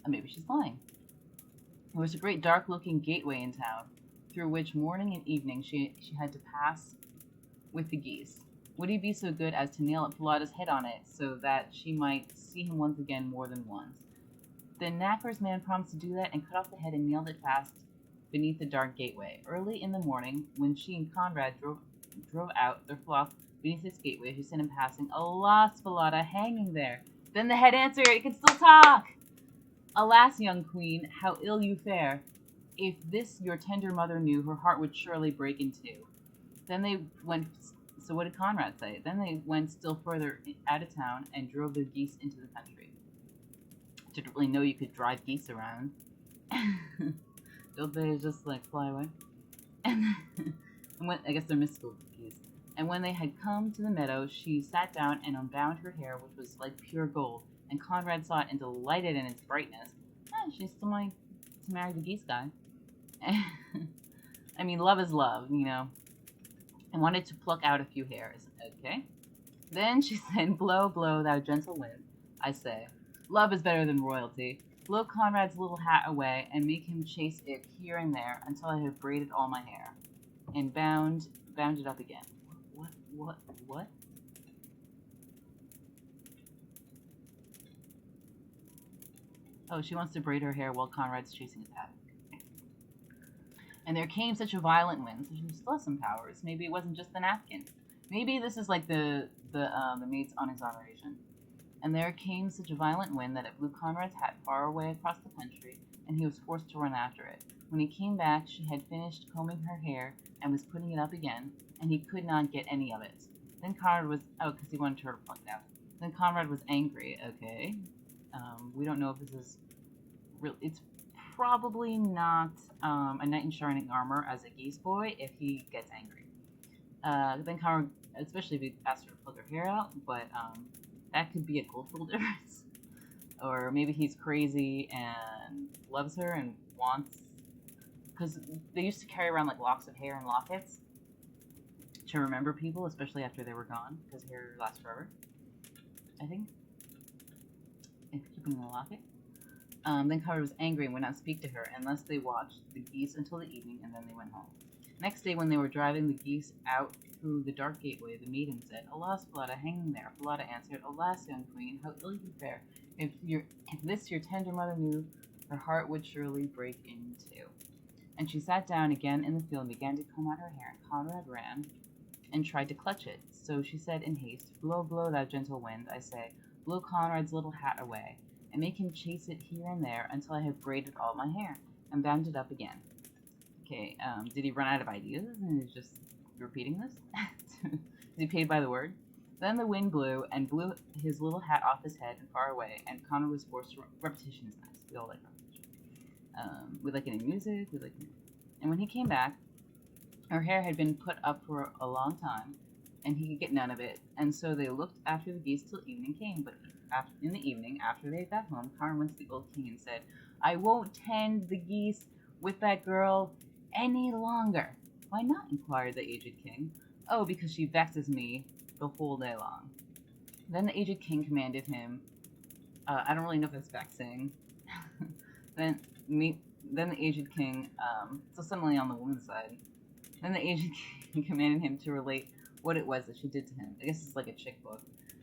Maybe she's lying. There was a great dark-looking gateway in town, through which morning and evening she had to pass with the geese. Would he be so good as to nail up Falada's head on it, so that she might see him once again more than once? The knacker's man promised to do that, and cut off the head and nailed it fast beneath the dark gateway. Early in the morning, when she and Conrad drove out their flock beneath its gateway, she sent him passing. Alas, Falada, hanging there. Then the head answered, it can still talk! Alas, young queen, how ill you fare! If this your tender mother knew, her heart would surely break in two. Then they went. So what did Conrad say? Then they went still further out of town and drove their geese into the country. Didn't really know you could drive geese around. Don't they just like fly away? And when, I guess they're mystical geese. And when they had come to the meadow, she sat down and unbound her hair, which was like pure gold. And Conrad saw it and delighted in its brightness. She's still mine to marry the geese guy. I mean, love is love, you know. I wanted to pluck out a few hairs. Okay. Then she said, blow, blow, thou gentle wind. I say, love is better than royalty. Blow Conrad's little hat away and make him chase it here and there until I have braided all my hair. And bound it up again. What? Oh, she wants to braid her hair while Conrad's chasing his hat. And there came such a violent wind, so she still has some powers. Maybe it wasn't just the napkin. Maybe this is like the maid's on exoneration. And there came such a violent wind that it blew Conrad's hat far away across the country, and he was forced to run after it. When he came back, she had finished combing her hair and was putting it up again, and he could not get any of it. Then Conrad was, because he wanted her to pluck it out. Then Conrad was angry. Okay, we don't know if this is real. It's probably not a knight in shining armor as a geese boy if he gets angry. Then Conrad, especially if he asks her to pluck her hair out, but that could be a cultural difference. Or maybe he's crazy and loves her and wants... Because they used to carry around like locks of hair and lockets to remember people, especially after they were gone, because hair lasts forever, I think. If keeping in a locket. Then Conrad was angry and would not speak to her unless they watched the geese until the evening, and then they went home. Next day, when they were driving the geese out through the dark gateway, the maiden said, Alas, Falada, hanging there. Falada answered, Alas, young queen, how ill you fare. If this your tender mother knew, her heart would surely break in two. And she sat down again in the field and began to comb out her hair, and Conrad ran and tried to clutch it. So she said in haste, Blow, blow, thou gentle wind, I say, blow Conrad's little hat away, and make him chase it here and there until I have braided all my hair, and bound it up again. Okay, did he run out of ideas and is just repeating this? Is he paid by the word? Then the wind blew and blew his little hat off his head and far away, and Connor was forced to... Repetition is nice. We all like repetition. We like it in music. And when he came back, her hair had been put up for a long time, and he could get none of it. And so they looked after the geese till evening came. But in the evening, after they got home, Connor went to the old king and said, I won't tend the geese with that girl any longer. Why not? Inquired the aged king. Oh, because she vexes me the whole day long. Then the aged king commanded him, I don't really know if it's vexing. then the aged king, so suddenly on the woman's side, then the aged king commanded him to relate what it was that she did to him. I guess it's like a chick book.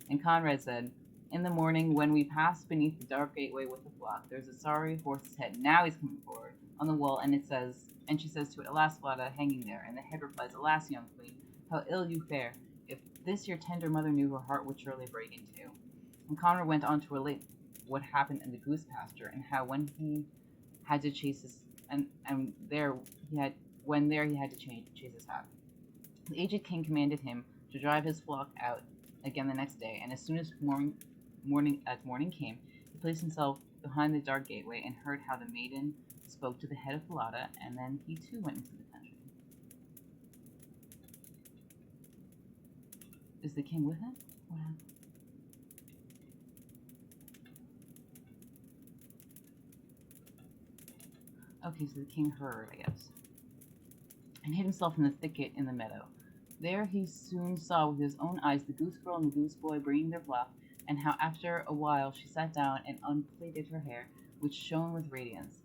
And Conrad said, in the morning, when we passed beneath the dark gateway with the flock, there's a sorry horse's head. Now he's coming forward on the wall, and she says to it, Alas, Falada, hanging there. And the head replies, Alas, young queen, how ill you fare. If this your tender mother knew, her heart would surely break in two. And Conrad went on to relate what happened in the goose pasture, and how when he had to chase his, when there he had to chase his hat. The aged king commanded him to drive his flock out again the next day, and as soon as morning came, he placed himself behind the dark gateway and heard how the maiden spoke to the head of Falada, and then he too went into the country. Is the king with him? What happened? Okay, so the king heard, I guess, and hid himself in the thicket in the meadow. There he soon saw with his own eyes the goose girl and the goose boy bringing their flock, and how after a while she sat down and unplaited her hair, which shone with radiance.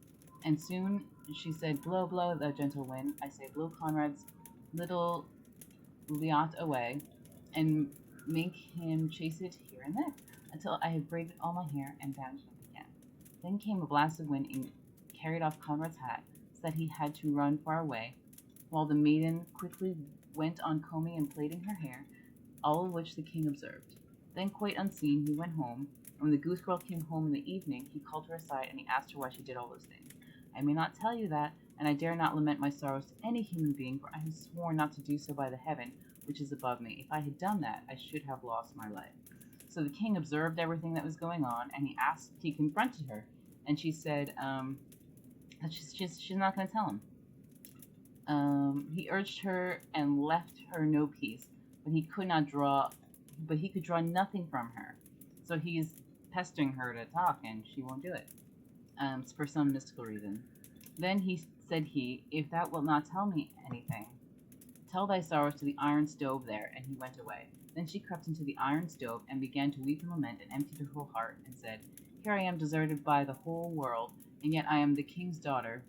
And soon she said, "Blow, blow, the gentle wind." I say, "Blow Conrad's little liot away, and make him chase it here and there, until I have braided all my hair and bound it up again." Then came a blast of wind and carried off Conrad's hat, so that he had to run far away, while the maiden quickly went on combing and plaiting her hair, all of which the king observed. Then, quite unseen, he went home, and when the goose girl came home in the evening, he called her aside and he asked her why she did all those things. "I may not tell you that, and I dare not lament my sorrows to any human being, for I have sworn not to do so by the heaven which is above me. If I had done that, I should have lost my life." So the king observed everything that was going on, and he confronted her, and she said that she's not going to tell him. He urged her and left her no peace, but he could draw nothing from her. So he's pestering her to talk, and she won't do it, for some mystical reason. Then said he, "If thou wilt not tell me anything, tell thy sorrows to the iron stove there," and he went away. Then she crept into the iron stove and began to weep and lament, and emptied her whole heart, and said, "Here I am deserted by the whole world, and yet I am the king's daughter.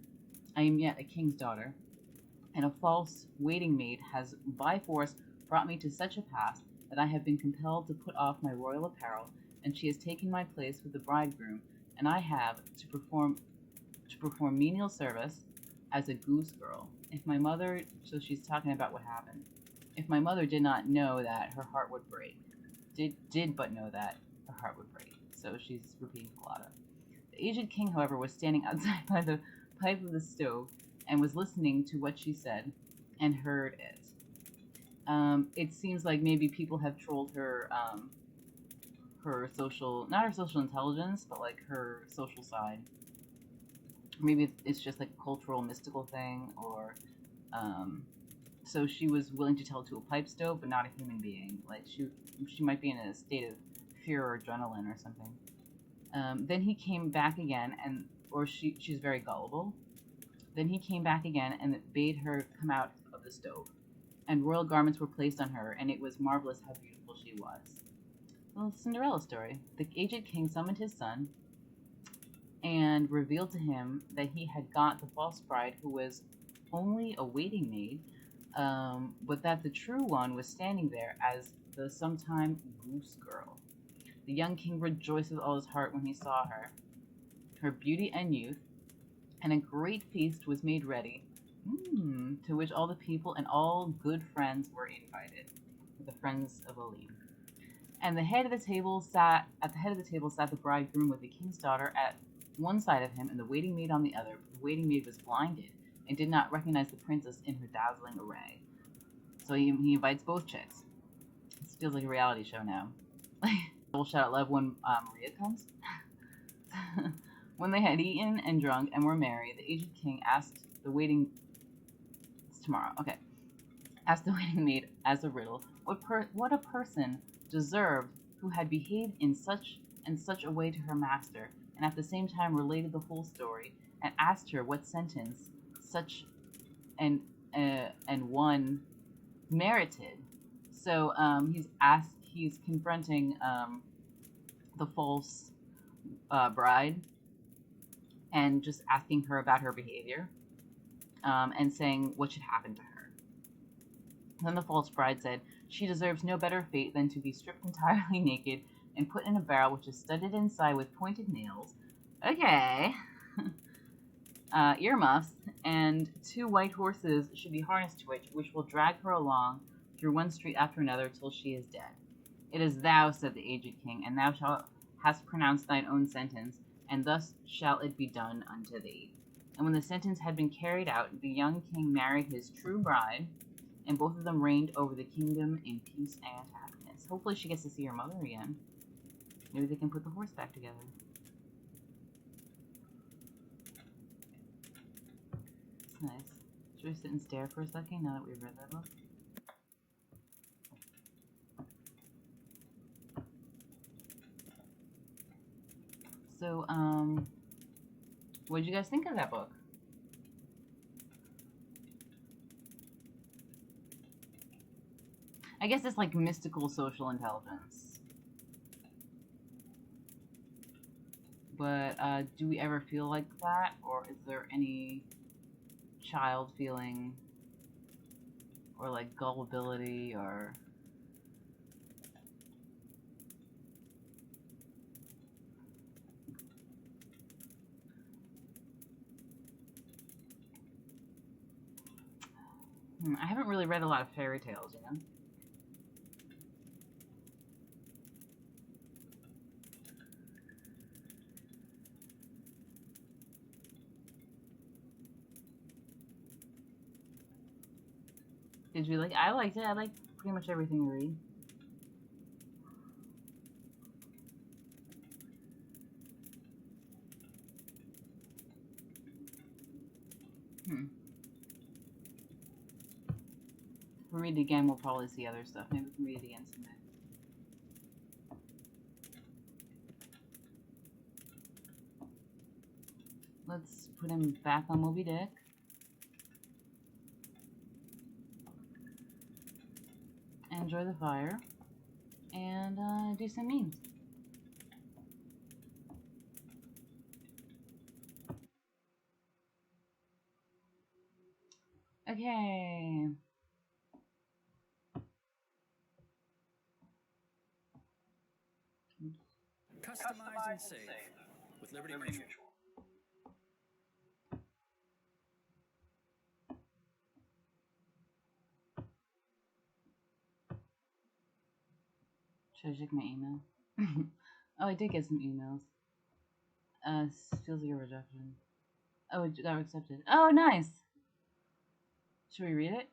I am yet a king's daughter, and a false waiting maid has by force brought me to such a pass that I have been compelled to put off my royal apparel, and she has taken my place with the bridegroom, and I have to perform menial service as a goose girl. If my mother," so she's talking about what happened, "if my mother did not know that, her heart would break. Did but know that, her heart would break." So she's repeating Falada. The aged king, however, was standing outside by the pipe of the stove, and was listening to what she said, and heard it. It seems like maybe people have trolled her, not her social intelligence, but like her social side. Maybe it's just like a cultural, mystical thing, or, so she was willing to tell it to a pipe stove, but not a human being. Like, she might be in a state of fear or adrenaline or something. Then he came back again, she's very gullible. Then he came back again and bade her come out of the stove, and royal garments were placed on her, and it was marvelous how beautiful she was. Well, Cinderella story. The aged king summoned his son, and revealed to him that he had got the false bride, who was only a waiting maid, but that the true one was standing there as the sometime goose girl. The young king rejoiced with all his heart when he saw her beauty and youth, and a great feast was made ready, to which all the people and all good friends were invited, the friends of Aline. And at the head of the table sat the bridegroom with the king's daughter at one side of him, and the waiting maid on the other. But the waiting maid was blinded and did not recognize the princess in her dazzling array. So he invites both chicks. This feels like a reality show now. We'll shout out love when Maria comes. When they had eaten and drunk and were merry, the aged king asked the waiting. It's tomorrow. Okay. Asked the waiting maid as a riddle, what a person deserved who had behaved in such a way to her master, and at the same time related the whole story, and asked her what sentence such and one merited. So he's confronting the false bride, and just asking her about her behavior, and saying what should happen to her. Then the false bride said she deserves no better fate than to be stripped entirely naked and put in a barrel which is studded inside with pointed nails. Okay. Earmuffs, and 2 white horses should be harnessed to it, which will drag her along through one street after another till she is dead. It is thou, said the aged king, and thou hast pronounced thine own sentence, and thus shall it be done unto thee. And when the sentence had been carried out, the young king married his true bride, and both of them reigned over the kingdom in peace and happiness. Hopefully she gets to see her mother again. Maybe they can put the horse back together. It's nice. Should we sit and stare for a second now that we've read that book? So, what did you guys think of that book? I guess it's like mystical social intelligence. But do we ever feel like that, or is there any child feeling, or like gullibility, or I haven't really read a lot of fairy tales, you know? Did you like? I liked it. I like pretty much everything you read. Hmm. If we read it again, we'll probably see other stuff. Maybe we can read it again someday. Let's put him back on Moby Dick. Enjoy the fire. And do some memes. Okay. Customize and save with Liberty Mutual. Should I check my email? Oh, I did get some emails. Feels like a rejection. Oh, it got accepted. Oh, nice. Should we read it?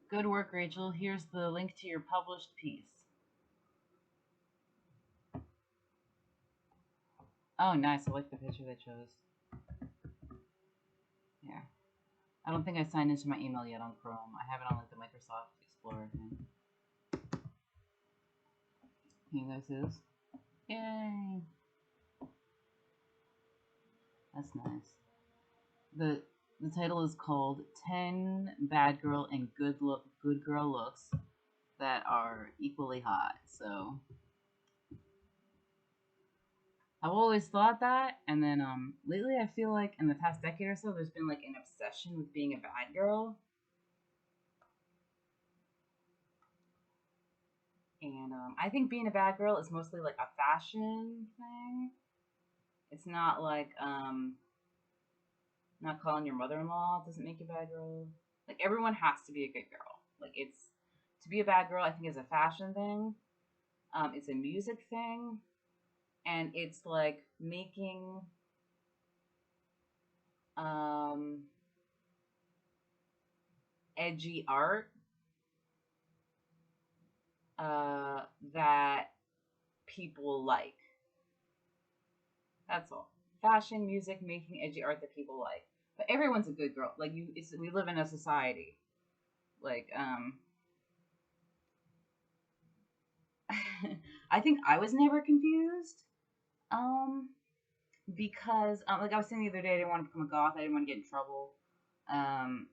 Good work, Rachel. Here's the link to your published piece. Oh, nice. I like the picture they chose. Yeah. I don't think I signed into my email yet on Chrome. I have it on like the Microsoft Explorer thing. Here you guys is. Yay. That's nice. The title is called 10 Bad Girl and Good Girl Looks That Are Equally Hot. So I've always thought that, and then lately I feel like in the past decade or so there's been like an obsession with being a bad girl. And I think being a bad girl is mostly like a fashion thing. It's not like not calling your mother-in-law doesn't make you a bad girl. Like everyone has to be a good girl. Like it's to be a bad girl. I think is a fashion thing. It's a music thing, and it's like making edgy art that people like. That's all. Fashion, music, making edgy art that people like. But everyone's a good girl. Like we live in a society. Like I think I was never confused. Because like I was saying the other day, I didn't want to become a goth. I didn't want to get in trouble.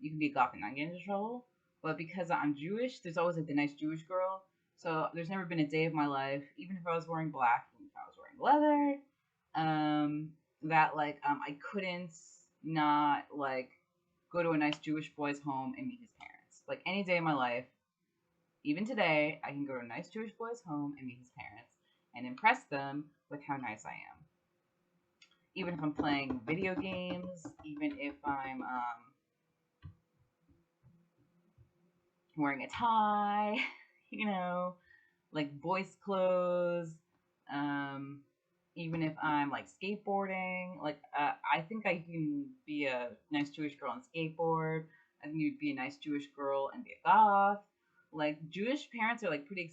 You can be a goth and not get into trouble. But because I'm Jewish, there's always like the nice Jewish girl. So there's never been a day of my life, even if I was wearing black, even if I was wearing leather, that like I couldn't not like go to a nice Jewish boy's home and meet his parents. Like any day of my life, even today, I can go to a nice Jewish boy's home and meet his parents and impress them with how nice I am. Even if I'm playing video games, even if I'm wearing a tie, you know, like boys' clothes, even if I'm like skateboarding, like I think I can be a nice Jewish girl and skateboard. I think you'd be a nice Jewish girl and be a goth. Like Jewish parents are like pretty